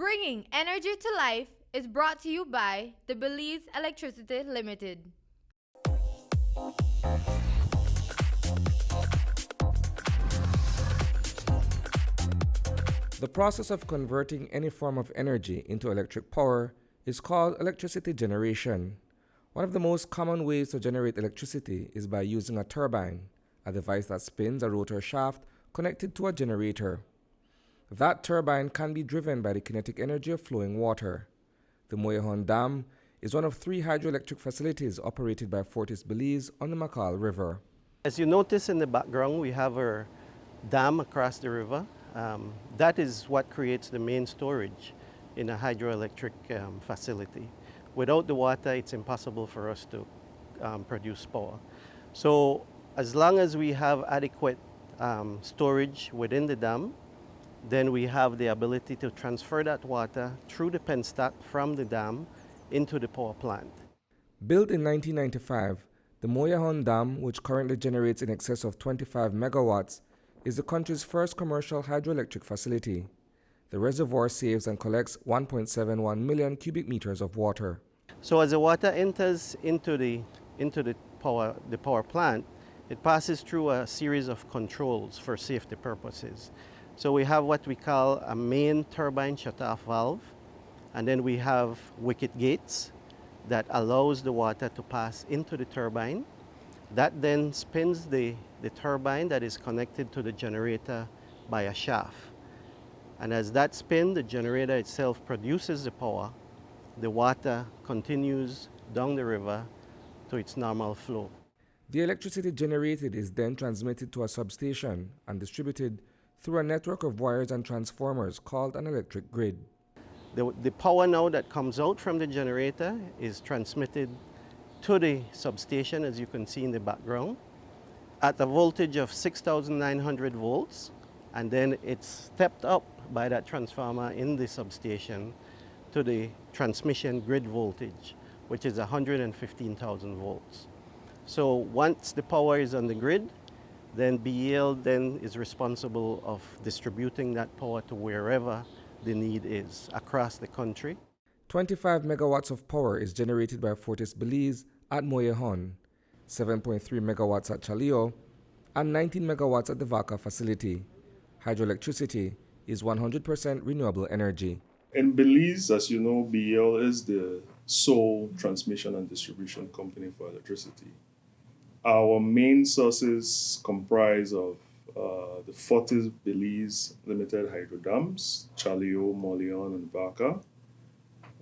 Bringing energy to life is brought to you by the Belize Electricity Limited. The process of converting any form of energy into electric power is called electricity generation. One of the most common ways to generate electricity is by using a turbine, a device that spins a rotor shaft connected to a generator. That turbine can be driven by the kinetic energy of flowing water. The Moyahon Dam is one of 3 hydroelectric facilities operated by Fortis Belize on the Makal River. As you notice in the background, we have our dam across the river. That is what creates the main storage in a hydroelectric facility. Without the water, it's impossible for us to produce power. So as long as we have adequate storage within the dam, then we have the ability to transfer that water through the penstock from the dam into the power plant. Built in 1995, the Moyahon Dam, which currently generates in excess of 25 megawatts, is the country's first commercial hydroelectric facility. The reservoir saves and collects 1.71 million cubic meters of water. So as the water enters into the power plant, it passes through a series of controls for safety purposes. So we have what we call a main turbine shut-off valve, and then we have wicket gates that allows the water to pass into the turbine. That then spins the turbine that is connected to the generator by a shaft. And as that spins, the generator itself produces the power. The water continues down the river to its normal flow. The electricity generated is then transmitted to a substation and distributed through a network of wires and transformers called an electric grid. The power now that comes out from the generator is transmitted to the substation, as you can see in the background, at a voltage of 6,900 volts, and then it's stepped up by that transformer in the substation to the transmission grid voltage, which is 115,000 volts. So once the power is on the grid, then BEL then is responsible of distributing that power to wherever the need is across the country. 25 megawatts of power is generated by Fortis Belize at Moyahon, 7.3 megawatts at Chaleo, and 19 megawatts at the Vaca facility. Hydroelectricity is 100% renewable energy. In Belize, as you know, BEL is the sole transmission and distribution company for electricity. Our main sources comprise of the Fortis Belize Limited hydro dams, Chaleo, Moleon, and Vaca.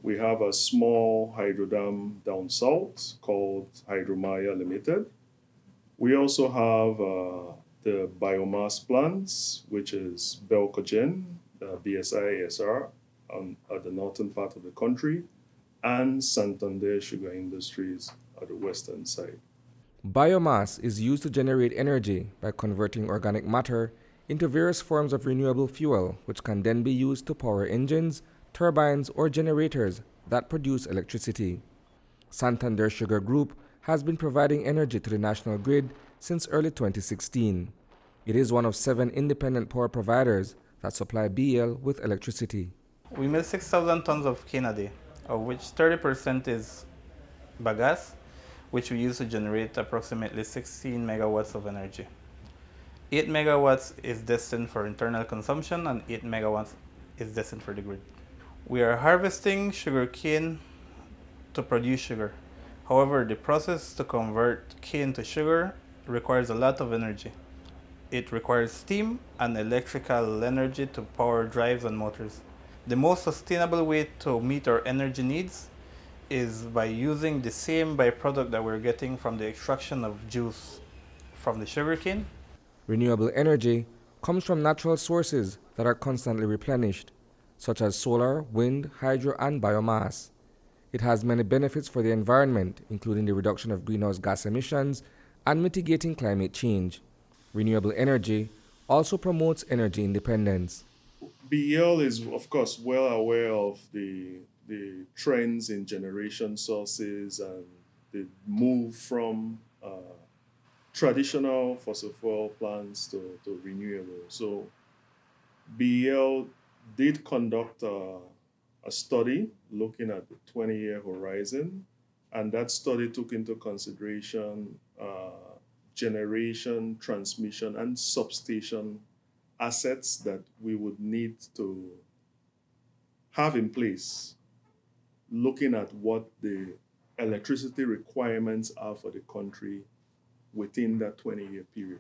We have a small hydro dam down south called Hydromaya Limited. We also have the biomass plants, which is Belcogen, BSI SR, at the northern part of the country, and Santander Sugar Industries at the western side. Biomass is used to generate energy by converting organic matter into various forms of renewable fuel, which can then be used to power engines, turbines, or generators that produce electricity. Santander Sugar Group has been providing energy to the national grid since early 2016. It is one of 7 independent power providers that supply BEL with electricity. We mill 6,000 tons of cane a day, of which 30% is bagasse, which we use to generate approximately 16 megawatts of energy. 8 megawatts is destined for internal consumption and 8 megawatts is destined for the grid. We are harvesting sugar cane to produce sugar. However, the process to convert cane to sugar requires a lot of energy. It requires steam and electrical energy to power drives and motors. The most sustainable way to meet our energy needs is by using the same byproduct that we're getting from the extraction of juice from the sugarcane. Renewable energy comes from natural sources that are constantly replenished, such as solar, wind, hydro, and biomass. It has many benefits for the environment, including the reduction of greenhouse gas emissions and mitigating climate change. Renewable energy also promotes energy independence. BEL is, of course, well aware of the trends in generation sources and the move from traditional fossil fuel plants to renewable. So BEL did conduct a a study looking at the 20-year horizon, and that study took into consideration generation, transmission, and substation assets that we would need to have in place, looking at what the electricity requirements are for the country within that 20-year period.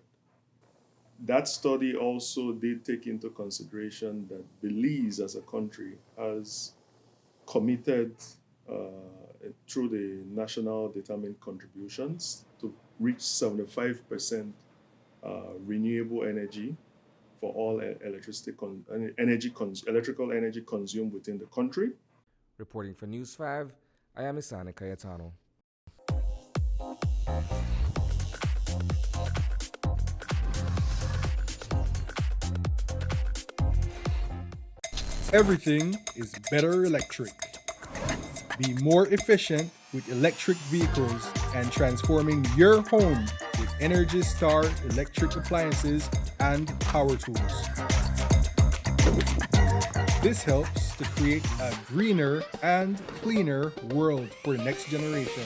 That study also did take into consideration that Belize as a country has committed through the national determined contributions to reach 75% renewable energy for all electrical energy consumed within the country. Reporting for News 5, I am Isani Cayetano. Everything is better electric. Be more efficient with electric vehicles and transforming your home with Energy Star electric appliances and power tools. This helps to create a greener and cleaner world for the next generation.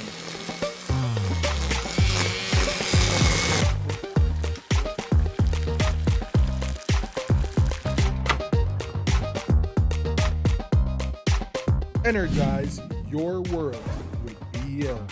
Energize your world with BEL.